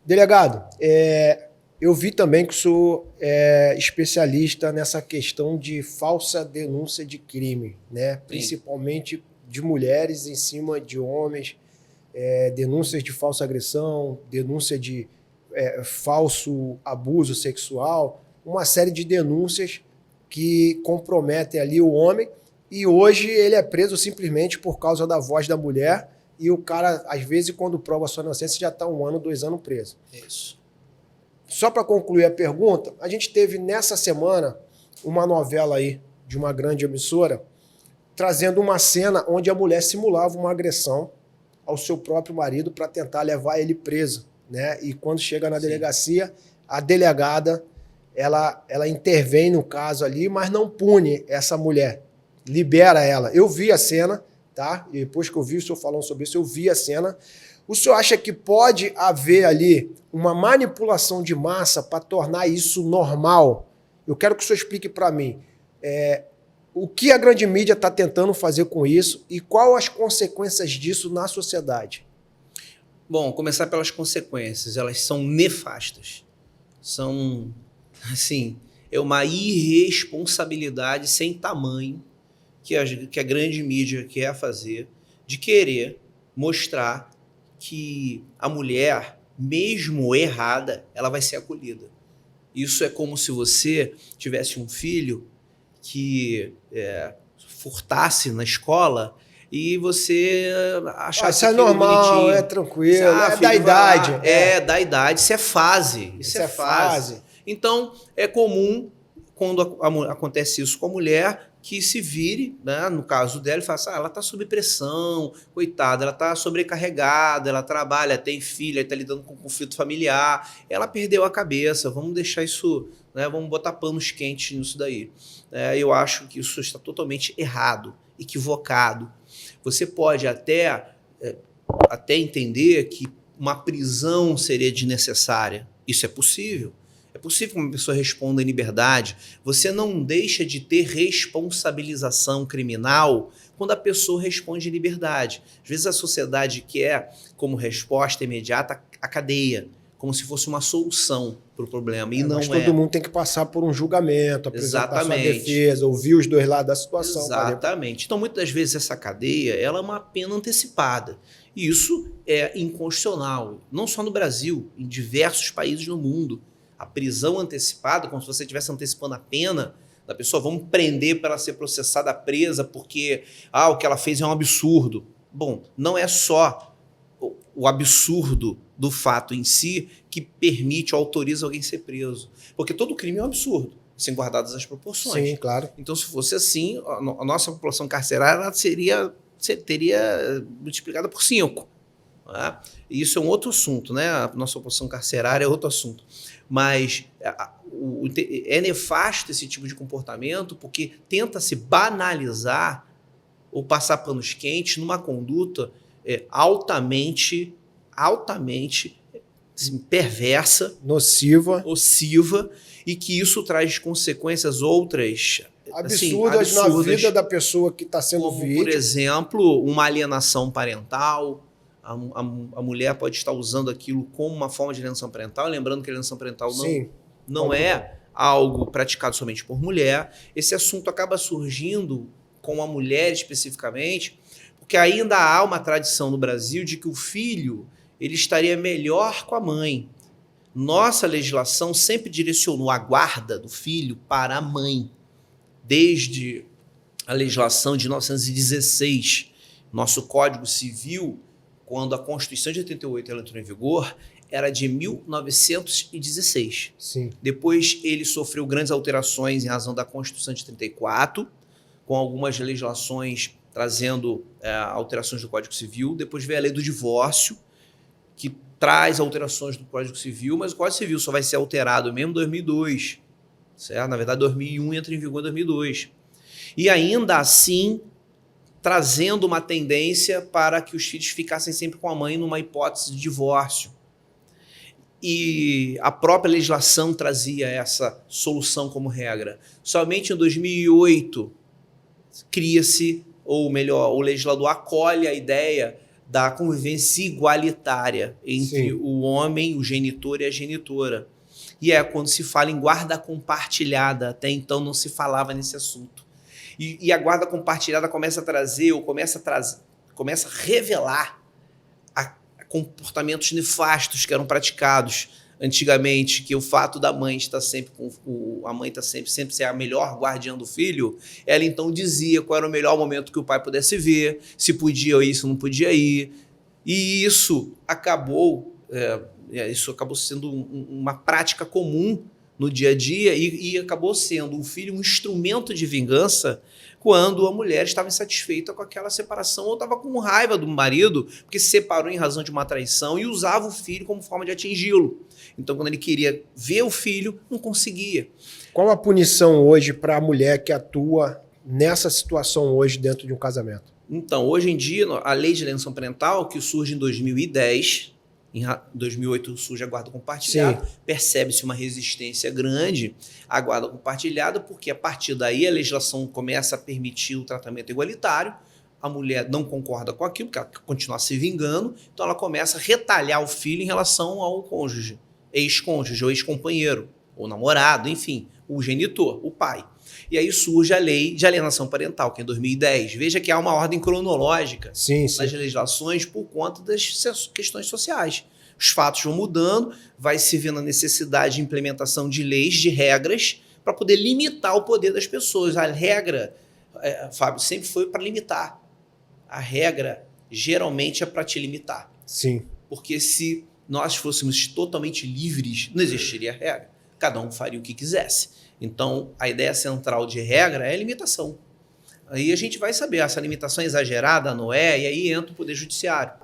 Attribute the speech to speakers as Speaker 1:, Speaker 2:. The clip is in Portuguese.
Speaker 1: Delegado, eu vi também que o senhor é especialista nessa questão de falsa denúncia de crime, né? Principalmente de mulheres em cima de homens, denúncias de falsa agressão, denúncia de falso abuso sexual, uma série de denúncias que comprometem ali o homem, e hoje ele é preso simplesmente por causa da voz da mulher, e o cara, às vezes, quando prova a sua inocência, já está 1 ano, 2 anos preso.
Speaker 2: Isso.
Speaker 1: Só para concluir a pergunta, a gente teve nessa semana uma novela aí de uma grande emissora trazendo uma cena onde a mulher simulava uma agressão ao seu próprio marido para tentar levar ele preso, né? E quando chega na delegacia, a delegada ela intervém no caso ali, mas não pune essa mulher, libera ela. Eu vi a cena, tá? E depois que eu vi o senhor falando sobre isso, eu vi a cena. O senhor acha que pode haver ali uma manipulação de massa para tornar isso normal? Eu quero que o senhor explique para mim o que a grande mídia está tentando fazer com isso e quais as consequências disso na sociedade.
Speaker 2: Bom, começar pelas consequências. Elas são nefastas. São, assim, uma irresponsabilidade sem tamanho que a grande mídia quer fazer, de querer mostrar que a mulher, mesmo errada, ela vai ser acolhida. Isso é como se você tivesse um filho que furtasse na escola e você achasse
Speaker 1: isso é normal,
Speaker 2: bonitinho.
Speaker 1: é tranquilo, é da idade.
Speaker 2: Da idade, isso é fase. Isso é fase. Então, é comum, quando acontece isso com a mulher, que se vire, né, no caso dela, e fala assim, ela está sob pressão, coitada, ela está sobrecarregada, ela trabalha, tem filha, está lidando com conflito familiar, ela perdeu a cabeça, vamos deixar isso, né, vamos botar panos quentes nisso daí. Eu acho que isso está totalmente errado, equivocado. Você pode até entender que uma prisão seria desnecessária. Isso é possível. É possível que uma pessoa responda em liberdade. Você não deixa de ter responsabilização criminal quando a pessoa responde em liberdade. Às vezes a sociedade quer, como resposta imediata, a cadeia, como se fosse uma solução para o problema, e não é.
Speaker 1: Mas todo mundo tem que passar por um julgamento, apresentar sua defesa, ouvir os dois lados da situação.
Speaker 2: Exatamente. Então, muitas das vezes, essa cadeia ela é uma pena antecipada. E isso é inconstitucional, não só no Brasil, em diversos países no mundo. A prisão antecipada, como se você estivesse antecipando a pena da pessoa, vamos prender para ela ser processada, presa, porque o que ela fez é um absurdo. Bom, não é só o absurdo do fato em si que permite ou autoriza alguém ser preso. Porque todo crime é um absurdo, sem guardadas as proporções.
Speaker 1: Sim, claro.
Speaker 2: Então, se fosse assim, a nossa população carcerária teria multiplicada por 5. Né? E isso é um outro assunto, né? A nossa população carcerária é outro assunto. Mas é nefasto esse tipo de comportamento porque tenta-se banalizar ou passar panos quentes numa conduta altamente assim, perversa,
Speaker 1: nociva,
Speaker 2: e que isso traz consequências outras
Speaker 1: absurdas na vida da pessoa que está sendo vítima.
Speaker 2: Por exemplo, uma alienação parental. A mulher pode estar usando aquilo como uma forma de alienação parental, lembrando que a alienação parental não é algo praticado somente por mulher. Esse assunto acaba surgindo com a mulher especificamente, porque ainda há uma tradição no Brasil de que o filho ele estaria melhor com a mãe. Nossa legislação sempre direcionou a guarda do filho para a mãe, desde a legislação de 1916. Nosso Código Civil, quando a Constituição de 88 ela entrou em vigor, era de 1916.
Speaker 1: Sim.
Speaker 2: Depois ele sofreu grandes alterações em razão da Constituição de 34, com algumas legislações trazendo alterações do Código Civil. Depois veio a lei do divórcio, que traz alterações do Código Civil, mas o Código Civil só vai ser alterado mesmo em 2002. Certo? Na verdade, 2001 entra em vigor em 2002. E ainda assim, trazendo uma tendência para que os filhos ficassem sempre com a mãe numa hipótese de divórcio. E a própria legislação trazia essa solução como regra. Somente em 2008 cria-se, ou melhor, o legislador acolhe a ideia da convivência igualitária entre
Speaker 1: Sim.
Speaker 2: o homem, o genitor e a genitora. E é quando se fala em guarda compartilhada, até então não se falava nesse assunto. E a guarda compartilhada começa a trazer, ou começa a revelar comportamentos nefastos que eram praticados antigamente, que o fato da mãe estar sempre a mãe está sempre ser a melhor guardiã do filho, ela então dizia qual era o melhor momento que o pai pudesse ver, se podia ir, se não podia ir. E isso acabou sendo uma prática comum no dia a dia e acabou sendo o filho um instrumento de vingança quando a mulher estava insatisfeita com aquela separação ou estava com raiva do marido porque se separou em razão de uma traição e usava o filho como forma de atingi-lo. Então, quando ele queria ver o filho, não conseguia.
Speaker 1: Qual a punição hoje para a mulher que atua nessa situação hoje dentro de um casamento?
Speaker 2: Então, hoje em dia, a lei de alienação parental, que surge em 2010, em 2008 surge a guarda compartilhada, percebe-se uma resistência grande à guarda compartilhada, porque a partir daí a legislação começa a permitir o tratamento igualitário, a mulher não concorda com aquilo, porque ela continua se vingando, então ela começa a retalhar o filho em relação ao cônjuge, ex-cônjuge ou ex-companheiro, ou namorado, enfim, o genitor, o pai. E aí surge a lei de alienação parental, que é em 2010. Veja que há uma ordem cronológica nas legislações por conta das questões sociais. Os fatos vão mudando, vai se vendo a necessidade de implementação de leis, de regras, para poder limitar o poder das pessoas. A regra, Fábio, sempre foi para limitar. A regra, geralmente, é para te limitar.
Speaker 1: Sim.
Speaker 2: Porque se nós fôssemos totalmente livres, não existiria regra. Cada um faria o que quisesse. Então, a ideia central de regra é a limitação. Aí a gente vai saber, essa limitação é exagerada, não é? E aí entra o Poder Judiciário.